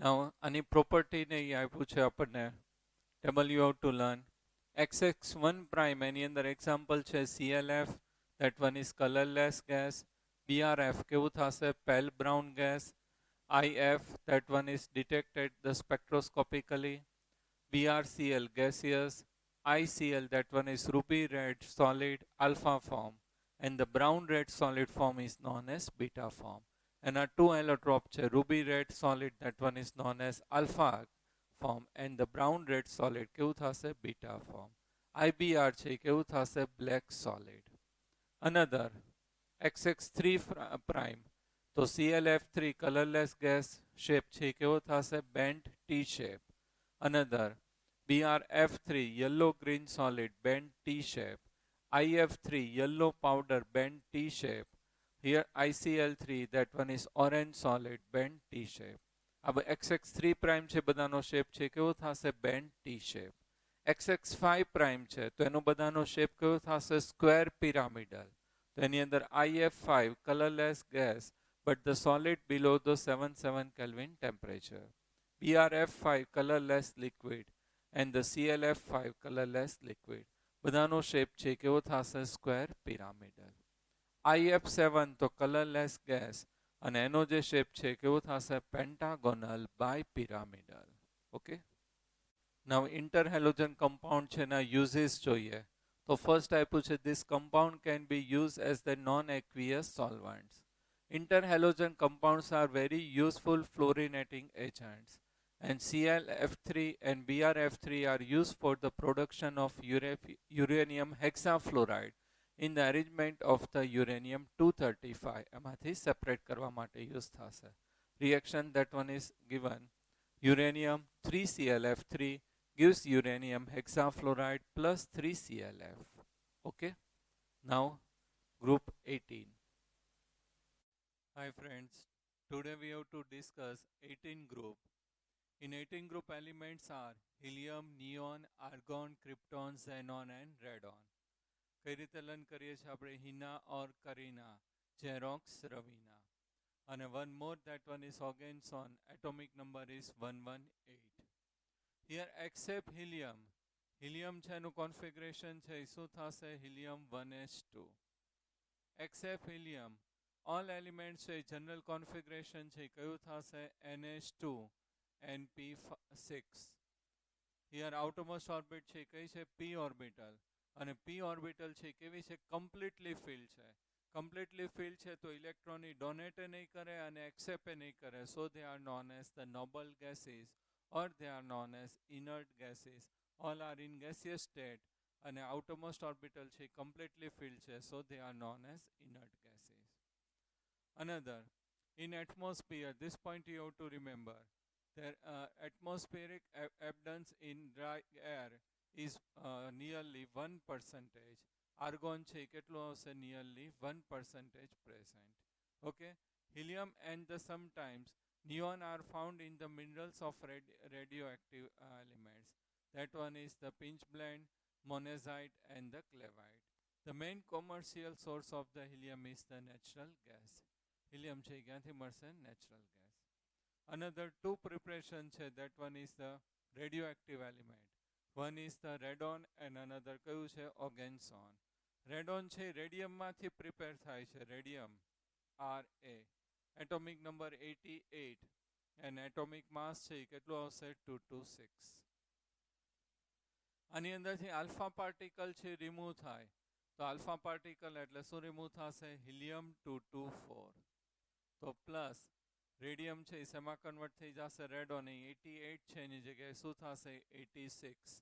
નાઉ આની પ્રોપર્ટી ને આપ્યું છે આપણને, table you have to learn. XX1 prime એની અંદર એક્ઝામ્પલ છે ClF, that one is colorless gas. BrF કેવું થશે? pale brown gas. IF, that one is detected the spectroscopically. BrCl gaseous. ICl, that one is ruby red solid alpha form, and the brown red solid form is known as beta form. And our two allotrope છે ruby red solid, that one is known as alpha form, and the brown red solid કેવું થશે? beta form. IBr છે કેવું થશે? black solid. Another XX3 prime, તો ClF3 colorless gas shape છે કેવો થશે? bent T shape. Another BrF3 yellow green solid bent T shape. IF3 yellow powder bent T shape. Here ICl3, that one is orange solid bent T shape. अब XX3 prime છે બધાનો shape છે કેવો થશે? bent T shape. XX5 prime છે તો એનો બધાનો શેપ કેવો થશે? Square pyramidal. તો એની અંદર IF5 colorless gas but the solid below the 77 Kelvin temperature. BrF5 colorless liquid and the ClF5 colorless liquid. બધાનો શેપ છે કેવો થશે? Square pyramidal. IF7 તો colorless gas અને એનો જે શેપ છે કેવો થશે? પેન્ટાગોનલ બાયપિરામિડલ. ઓકે, નાઉ interhalogen compound છે ના યુઝિસ જોઈએ. તો ફર્સ્ટ આપ્યું છે this compound can be used as the non-aqueous solvents. Interhalogen compounds are very useful fluorinating agents, and ClF3 and BrF3 are used for the production of uranium hexafluoride in the arrangement of the uranium 235. એમાંથી separate કરવા માટે use થશે. Reaction, that one is given. Uranium 3ClF3 gives uranium hexafluoride plus 3ClF. Okay, now group 18. Hi friends, today we have to discuss 18 group. In 18 group elements are helium, neon, argon, krypton, xenon and radon. કઈ રીતે learn કરીએ છીએ આપણે? હિના ઓર Kareena. Xerox Ravina. And one more, that one is Higginson. Atomic number is 118. Here except helium. Helium છે એનું configuration છે એ શું થશે? Helium 1s2. Except helium, all elements છે general configuration છે કયું થશે? NH2 NP6. Here outermost orbit છે કઈ છે? P orbital. અને P orbital છે કેવી છે? Completely filled છે. Completely filled છે તો ઇલેક્ટ્રોન ડોનેટ નહીં કરે અને એક્સેપ્ટ નહીં કરે. So they are known as the noble gases or they are known as inert gases. All are in gaseous state and outermost orbital છે completely filled છે. So they are known as inert gases. Another, in atmosphere, this point you have to remember. Their atmospheric abundance in dry air is nearly 1%. Argon છે કેટલું આવશે? Nearly 1% present. Okay. Helium and the sometimes neon are found in the minerals of radioactive elements. That one is the pitchblende, monazite and the clavite. The main commercial source of the helium is the natural gas. Helium છે ક્યાંથી મળશે? Natural gas. Another two preparation છે, that one is the radioactive element. One is the radon and another કયું છે? Ogansson. Radon છે radium માંથી prepare થાય છે. Radium Ra. Atomic number 88 and atomic mass છે કેટલું આવશે? 226. આની અંદરથી આલ્ફા પાર્ટિકલ છે રિમૂવ થાય તો આલ્ફા પાર્ટિકલ એટલે શું રિમૂવ થશે? હિલિયમ 224. તો પ્લસ રેડિયમ છે એ શેમાં કન્વર્ટ થઈ જશે? રેડોન. 88 છે એની જગ્યાએ શું થશે? 86.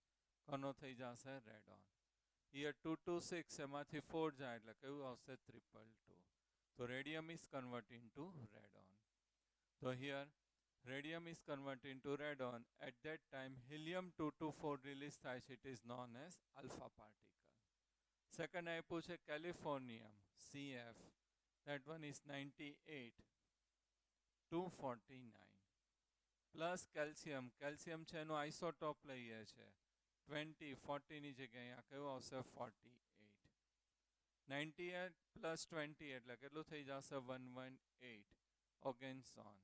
કોનો થઈ જશે? રેડોન. હિયર 226 એમાંથી 4 જાય એટલે કયું આવશે? 222. તો radium is convert into radon. તો here radium is converted into radon. At that time, helium 224 release થાય છે. It is known as alpha particle. Second આપ્યું છે californium, CF. That one is 98, 249. Plus calcium. Calcium છે એનું isotop લઈએ છે. 20, 40 ની જગ્યાએ આ કયું આવશે? 48. 98 plus 20 એટલે કેટલું થઈ જશે? 118. Ogansson.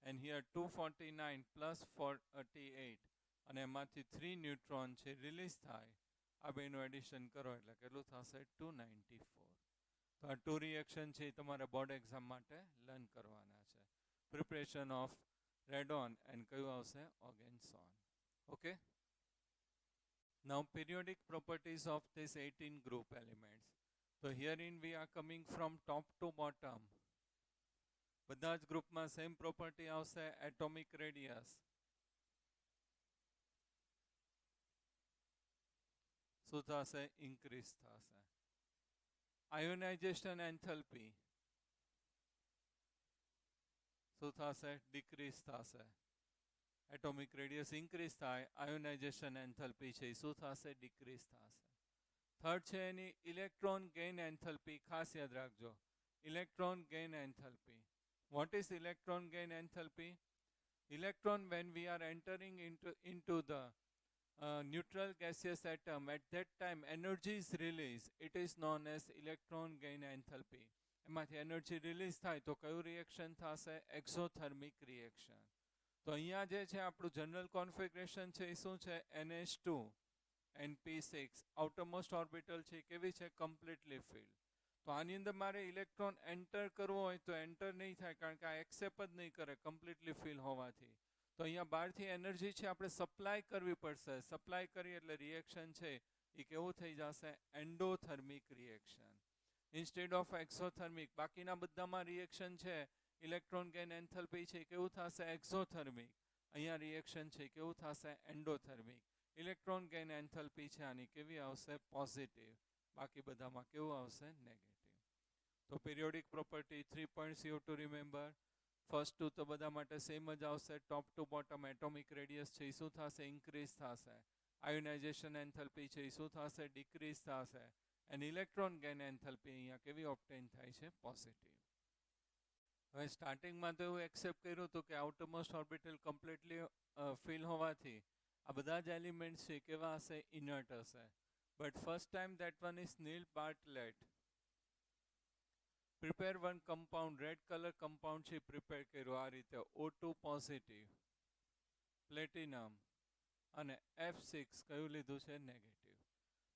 And here 249 plus 48 અને એમાંથી 3 ન્યુટ્રોન છે રિલીઝ થાય. આ બેનું એડિશન કરો એટલે કેટલું થશે? 294. તો આ ટુ રિએક્શન છે એ તમારે બોર્ડ એક્ઝામ માટે લર્ન કરવાના છે. પ્રિપરેશન ઓફ રેડોન એન્ડ કયું આવશે? ઓગેન્સોન. Okay. Now periodic properties of this 18 group elements. So herein we are coming from top to bottom. બધા જ ગ્રુપમાં સેમ પ્રોપર્ટી આવશે. એટોમિક રેડિયસ શું થશે? ઇન્ક્રીઝ થશે. આયોનાઇઝેશન એન્થેલ્પી શું થશે? ડિક્રીઝ થશે. એટોમિક રેડિયસ ઇન્ક્રીઝ થાય, આયોનાઇઝેશન એન્થેલ્પી છે એ શું થશે? ડિક્રીઝ થશે. થર્ડ છે એની ઇલેક્ટ્રોન ગેઇન એન્થેલ્પી. ખાસ યાદ રાખજો, electron gain enthalpy. What is electron gain enthalpy? Electron, when we are entering into the neutral gaseous atom, at that time energy is released. It is known as electron gain enthalpy. એમાંથી energy release થાય તો કયું reaction થશે? Exothermic reaction. તો અહીંયા જે છે આપણું જનરલ કોન્ફિગરેશન છે એ શું છે? NH2 NP6. આઉટરમોસ્ટ ઓર્બિટલ છે કેવી છે? Completely field. તો આની અંદર મારે ઇલેક્ટ્રોન એન્ટર કરવો હોય તો એન્ટર નહીં થાય, કારણ કે આ એક્સેપ્ટ જ નહીં કરે કમ્પ્લીટલી ફિલ હોવાથી. તો અહીંયા બહારથી એનર્જી છે આપણે સપ્લાય કરવી પડશે. સપ્લાય કરી એટલે રિએક્શન છે એ કેવું થઈ જશે? Endothermic reaction instead of exothermic. બાકીના બધામાં રિએક્શન છે ઇલેક્ટ્રોન ગેઇન એન્થેલ્પી છે કેવું થશે? એક્ઝોથર્મિક. અહીંયા રિએક્શન છે કેવું થશે? એન્ડોથર્મિક. ઇલેક્ટ્રોન ગેઇન એન્થેલ્પી છે આની કેવી આવશે? પોઝિટિવ. બાકી બધામાં કેવું આવશે? નેગેટિવ. તો periodic property 3 points you to remember. First two તો બધા માટે સેમ જ આવશે. Top to bottom atomic radius છે એ શું થશે? ઇન્ક્રીઝ થશે. આયોનાઇઝેશન એન્થેલ્પી છે એ શું થશે? ડિક્રીઝ થશે. એન્ડ ઇલેક્ટ્રોન ગેઇન એન્થેલ્પી અહીંયા કેવી ઓબ્ટેન થાય છે? પોઝિટિવ. હવે સ્ટાર્ટિંગમાં તો એવું એક્સેપ્ટ કર્યું હતું કે આઉટરમોસ્ટ ઓર્બિટલ કમ્પ્લીટલી ફિલ હોવાથી આ બધા જ એલિમેન્ટ્સ છે કેવા હશે? ઇનર્ટ હશે. But first time that one is Neil Bartlett. Prepare one compound, red colour compound છે પ્રિપેર કર્યો આ રીતે, O2 પોઝિટિવ, પ્લેટિનમ, અને F6 કયું લીધું છે? નેગેટિવ.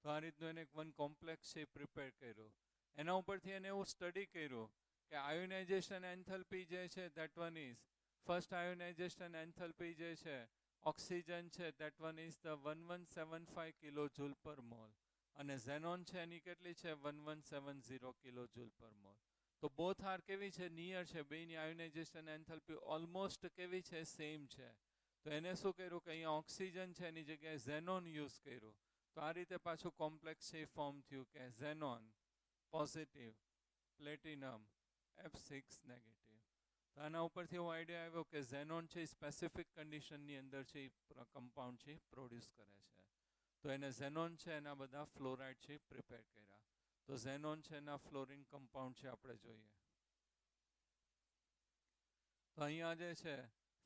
તો આ રીતનું એને વન કોમ્પ્લેક્સ છે પ્રિપેર કર્યો. એના ઉપરથી એને એવું સ્ટડી કર્યું કે આયોનાઇઝેશન એન્થલ્પી જે છે that one is, first ionization enthalpy જે છે ઓક્સિજન છે that one is the 1175 kilo joule per mole, અને ઝેનોન છે એની કેટલી છે? 1170 કિલો જૂલ પર મોલ. તો બોથ આર કેવી છે? નિયર છે. બેની આયોનાઇઝેશન એન્થલ્પી ઓલમોસ્ટ કેવી છે? સેમ છે. તો એને શું કર્યું કે અહીંયા ઓક્સિજન છે એની જગ્યાએ ઝેનોન યુઝ કર્યું. તો આ રીતે પાછું કોમ્પ્લેક્સ છે ફોર્મ થયું કે xenon positive, platinum, F6 negative. તો આના ઉપરથી એવો આઈડિયા આવ્યો કે ઝેનોન છે સ્પેસિફિક કન્ડિશનની અંદર છે એ કમ્પાઉન્ડ છે પ્રોડ્યુસ કરે છે. તો એને ઝેનોન છે એના બધા ફ્લોરાઇડ છે પ્રિપેર કર્યા. તો ઝેનોન છે એના ફ્લોરિન કમ્પાઉન્ડ છે આપણે જોઈએ. તો અહીંયા જે છે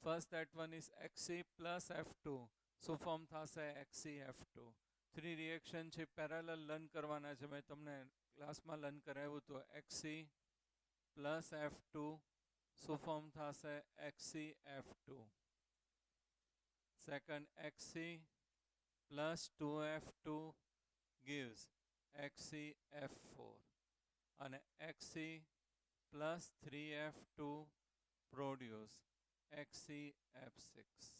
first that one is Xc plus F2, શું ફોર્મ થશે? XcF2. 3 રિએક્શન છે પેરેલલ લર્ન કરવાના છે, મેં તમને ક્લાસમાં લર્ન કરાવ્યું તો Xc plus F2 શું ફોર્મ થશે? XcF2. Second Xc plus 2F2 gives XcF4, અને Xc plus 3F2 produce XcF6.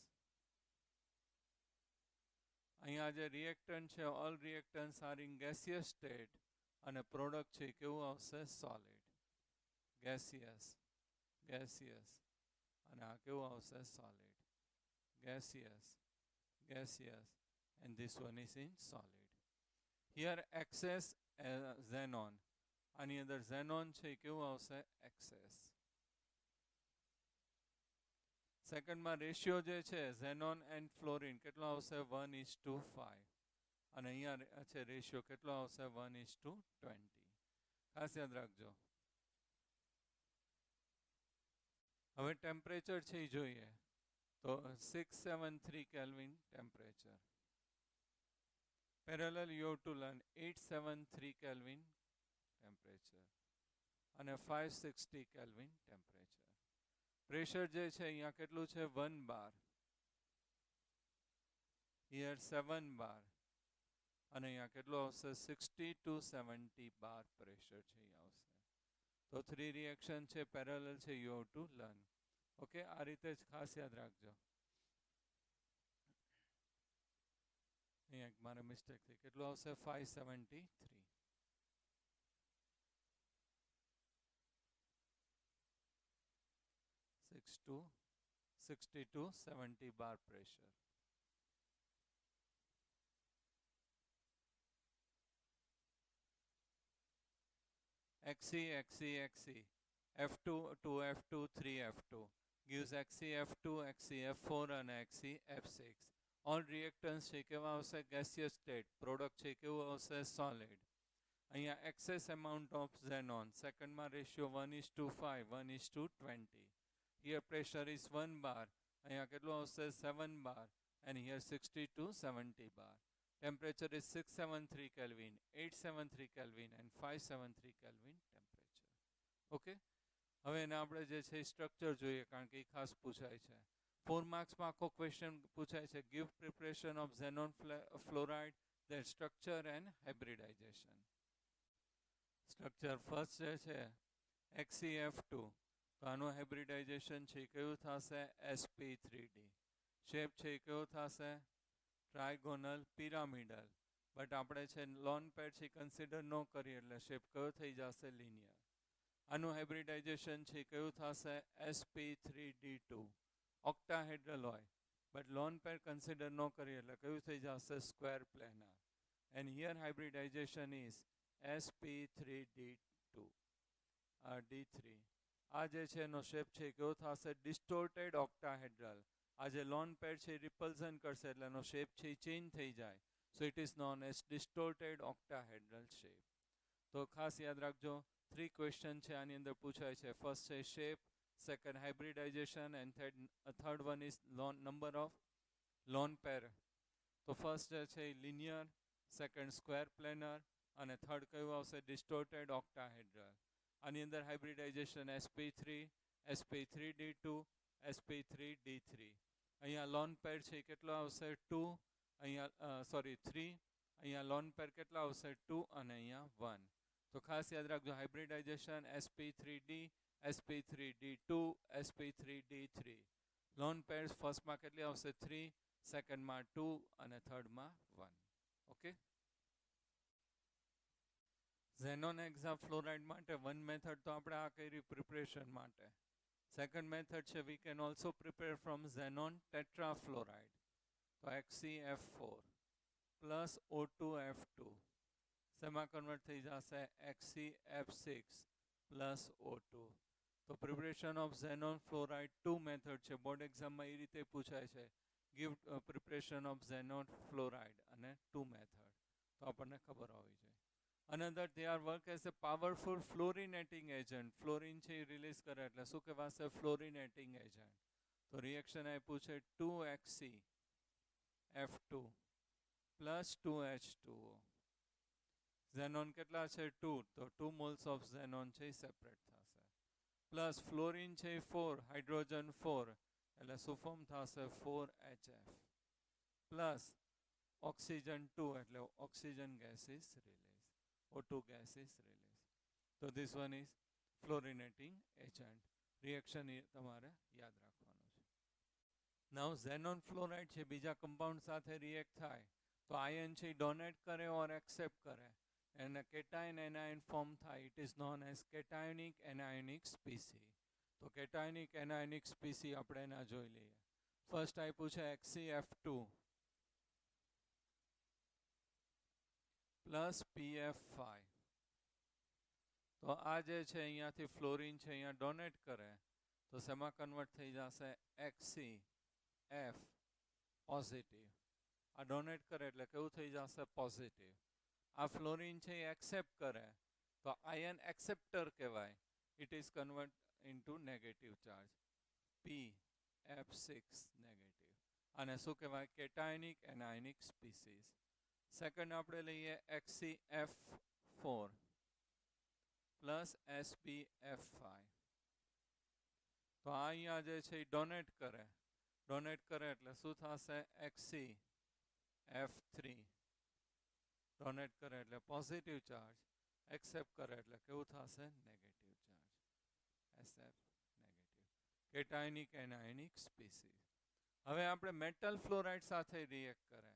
અહીંયા જે રિએક્ટન્ટ છે all reactants are in gaseous state, અને પ્રોડક્ટ છે કેવું આવશે? સોલિડ. ગેસિયસ, ગેસિયસ, અને આ કેવું આવશે? Solid. Gaseous, gaseous, and this one is in solid. Here excess xenon, આની અંદર xenon છે કેવું આવશે? excess. સેકન્ડમાં રેશિયો જે છે xenon એન્ડ ફ્લોરિન કેટલો આવશે? 1:5. અને અહીંયા છે રેશિયો કેટલો આવશે? 1:20. ખાસ યાદ રાખજો. હવે ટેમ્પરેચર છે એ જોઈએ તો 673 kelvin temperature. Parallel you to learn 873 kelvin temperature અને 560 કેલ્વિન ટેમ્પરેચર. પ્રેશર જે છે અહીંયા કેટલું છે? 1 બાર. હિયર 7 બાર. અને અહીંયા કેટલું આવશે? 60 to 70 બાર પ્રેશર છે અહીંયા આવશે. તો 3 રિએક્શન છે પેરેલલ છે યુ ટુ લર્ન. ઓકે, આ રીતે જ ખાસ યાદ રાખજો. અહીંયા મારે મિસ્ટેક થઈ. કેટલું આવશે? 573. to 60 to 70 bar pressure. Xc, F2, 2F2, 3F2 gives XcF2, XcF4 અને XcF6. ઓલ રિએક્ટન્સ છે કેવા આવશે? Gaseous state. પ્રોડક્ટ છે કેવું આવશે? સોલિડ. અહીંયા એક્સેસ અમાઉન્ટ ઓફ xenon. સેકન્ડમાં ratio 1:5, 1:20. Here pressure is 1 bar. અહીંયા કેટલું આવશે? 7 bar. And here 60 to 70 bar. Temperature is 673 Kelvin, 873 Kelvin and 573 Kelvin temperature. Okay? હવે એને આપણે જે છે સ્ટ્રક્ચર જોઈએ કારણ કે એ ખાસ પૂછાય છે. 4 માર્ક્સમાં આખો ક્વેશ્ચન પૂછાય છે. Give preparation of xenon fluoride, their structure and hybridization. Structure first જે છે XcF2. તો આનું હાઇબ્રિડાઇઝેશન છે કયું થશે? sp3d. શેપ છે કયો થશે? ટ્રાયગોનલ પિરામિડલ. બટ આપણે છે લોન પેડ છે કન્સિડર ન કરીએ એટલે શેપ કયો થઈ જશે? લિનિયર. આનું હાઇબ્રિડાઇઝેશન છે કયું થશે? sp3d2. ઓક્ટાહેડ્રલ હોય બટ લોન પેડ કન્સિડર ન કરીએ એટલે કયું થઈ જશે? Square planar. And here hybridisation is sp3d2 d3. આ જે છે એનો શેપ છે કેવો થશે? ડિસ્ટોર્ટેડ ઓક્ટાહેડ્રલ. આ જે લોન પેડ છે રિપલ્ઝન કરશે એટલે એનો શેપ છે ચેન્જ થઈ જાય. So it is known as distorted octahedral shape. તો ખાસ યાદ રાખજો 3 ક્વેશ્ચન છે આની અંદર પૂછાય છે. ફર્સ્ટ છે shape, second hybridisation and third one is number of lone pair. તો ફર્સ્ટ જે છે લિનિયર, સેકન્ડ સ્ક્વેર પ્લેનર અને થર્ડ કયું આવશે? ડિસ્ટોર્ટેડ ઓક્ટાહેડ્રલ. આની અંદર હાઇબ્રિડાઇઝેશન sp3 sp3d2 sp3d3. અહીંયા લોન પેર છે કેટલો આવશે 2, અહીંયા 3, અહીંયા લોન પેર કેટલા આવશે 2 અને અહીંયા 1. તો ખાસ યાદ રાખજો hybridisation sp3d sp3d2 sp3d3. Loan pairs ફર્સ્ટમાં કેટલી આવશે 3, સેકન્ડમાં 2 અને થર્ડમાં 1. ઓકે. ઝેનોન હેક્સાફ્લોરાઇડ માટે વન મેથડ તો આપણે આ કરી પ્રિપરેશન માટે. સેકન્ડ મેથડ છે we can also prepare from xenon tetrafluoride. તો XeF4 પ્લસ O2F2 શેમાં કન્વર્ટ થઈ જશે XeF6 પ્લસ O2. તો preparation of xenon fluoride 2 method છે. બોર્ડ એક્ઝામમાં એ રીતે પૂછાય છે, give preparation of xenon fluoride અને 2 મેથડ. તો આપણને ખબર હોવી જોઈએ. Another, they are work as a powerful fluorinating agent. Fluorine છે રિલીઝ કરે એટલે શું કહેવાશે fluorinating agent. તો રિએક્શન આપ્યું છે 2XeF2 પ્લસ 2H2O. ઝેનોન કેટલા છે 2, તો 2 મોલ્સ ઓફ ઝેનોન છે સેપરેટ થશે. પ્લસ ફ્લોરિન છે 4, હાઇડ્રોજન 4 એટલે શું ફોર્મ થશે 4HF. પ્લસ ઓક્સિજન 2 એટલે oxygen gas is release. O2 gas is released. So this one is fluorinating agent. Reaction તમારે યાદ રાખવાનું છે. Now xenon fluoride છે બીજા કમ્પાઉન્ડ સાથે રિએક્ટ થાય તો આયન છે ડોનેટ કરે ઓર એક્સેપ્ટ કરે અને કેટાયન એનાયન ફોર્મ થાય. It is known as cationic anionic species. તો કેટાયોનિક એનાયોનિક સ્પીસી આપણે એના જોઈ લઈએ. ફર્સ્ટ આપ્યું છે XeF2 પ્લસ PF5. તો આ જે છે અહીંયાથી ફ્લોરિન છે અહીંયા ડોનેટ કરે તો શેમાં કન્વર્ટ થઈ જશે XeF પોઝિટિવ. આ ડોનેટ કરે એટલે કેવું થઈ જશે પોઝિટિવ. આ ફ્લોરિન છે એ એક્સેપ્ટ કરે તો આયન એક્સેપ્ટર કહેવાય. It is convert into negative charge PF6 negative. અને શું કહેવાય કેટાયોનિક એનાયોનિક સ્પીસીસ. સેકન્ડ આપણે લઈએ XeF4 પ્લસ SbF5. તો આ અહીંયા જે છે એ ડોનેટ કરે એટલે શું થશે XeF3. ડોનેટ કરે એટલે પોઝિટિવ ચાર્જ, એક્સેપ્ટ કરે એટલે કેવું થશે negative charge SF negative. Cationic anionic species. હવે આપણે મેટલ ફ્લોરાઇડ સાથે રિએક્ટ કરે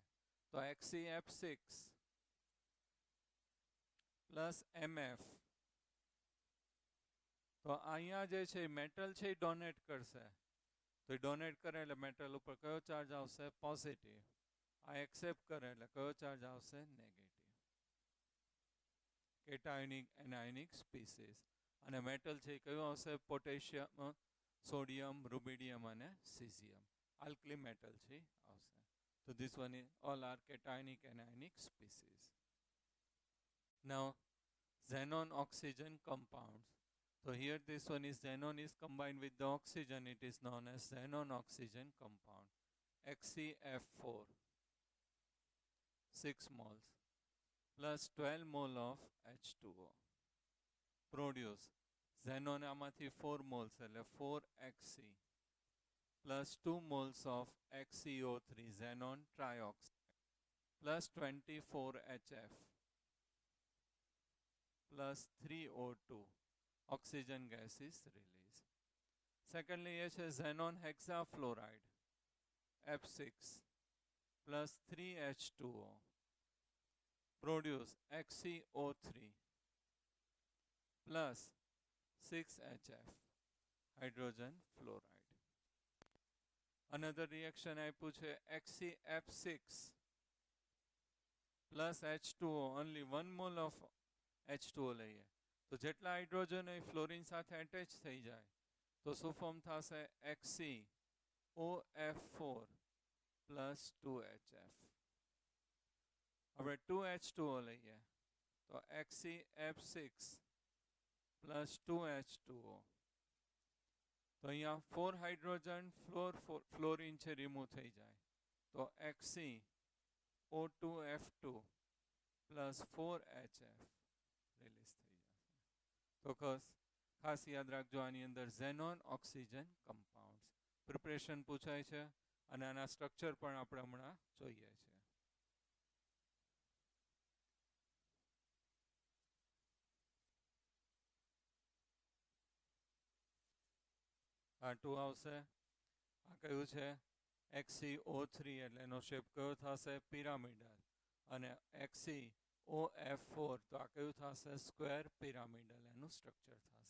તો XeF6 પ્લસ MF. તો અહીંયા જે છે મેટલ છે એ ડોનેટ કરશે તો એ ડોનેટ કરે એટલે મેટલ ઉપર કયો ચાર્જ આવશે પોઝિટિવ. આ એક્સેપ્ટ કરે એટલે કયો ચાર્જ આવશે નેગેટિવ. Cationic anionic species. અને મેટલ છે એ કયું આવશે પોટેશિયમ, સોડિયમ, રૂબિડિયમ અને સીઝિયમ. આલ્કલી મેટલ છે આવશે. So this one is all are cationic anionic species. Now xenon oxygen compounds. So here this one is xenon is combined with the oxygen. It is known as xenon oxygen compound. XeF4 6 moles plus 12 mole of H2O. Produce xenon આમાંથી 4 moles એટલે 4Xe plus 2 moles of XeO3 xenon trioxide plus 24HF plus 3O2 oxygen gas is released. Secondly, ये છે xenon hexafluoride F6 plus 3H2O produce XeO3 plus 6HF hydrogen fluoride. Another reaction આપ્યું છે XeF6 plus H2O. only 1 mole of H2O લઈએ તો જેટલા hydrogen એ fluorine સાથે attach થઈ જાય તો શું ફોર્મ થશે XeOF4 plus 2HF. હવે 2H2O લઈએ તો XeF6 plus 2H2O. તો અહીંયા 4 હાઇડ્રોજન ફ્લોરિન છે રિમૂવ થઈ જાય તો XeO2F2 પ્લસ 4HF રિલીઝ થઈ જશે. તો ખાસ યાદ રાખજો, આની અંદર ઝેનોન ઓક્સિજન કમ્પાઉન્ડ્સ પ્રિપરેશન પૂછાય છે અને આના સ્ટ્રક્ચર પણ આપણે હમણાં જોઈએ છે. આ 2 આવશે. આ કયું છે? XCO3 એટલે એનો શેપ કયો થશે? પિરામિડલ. અને XCOF4 તો આ કયું થશે? સ્ક્વેર પિરામિડલ એનું સ્ટ્રક્ચર થશે.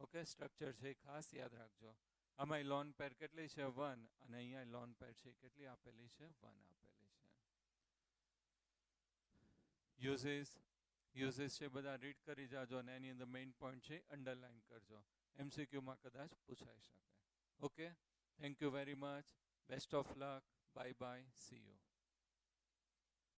ઓકે, સ્ટ્રક્ચર છે ખાસ યાદ રાખજો. આમાં લોન પેર કેટલી છે? 1. અને અહીંયા લોન પેર છે કેટલી આપેલી છે? 1 આપેલી છે. યુઝિસ છે બધા રીડ કરી જાજો અને એની અંદર મેઇન પોઈન્ટ છે અંડરલાઈન કરજો. MCQમાં કદાચ પૂછાઈ શકે. Okay, thank you very much. Best of luck. Bye bye. C you.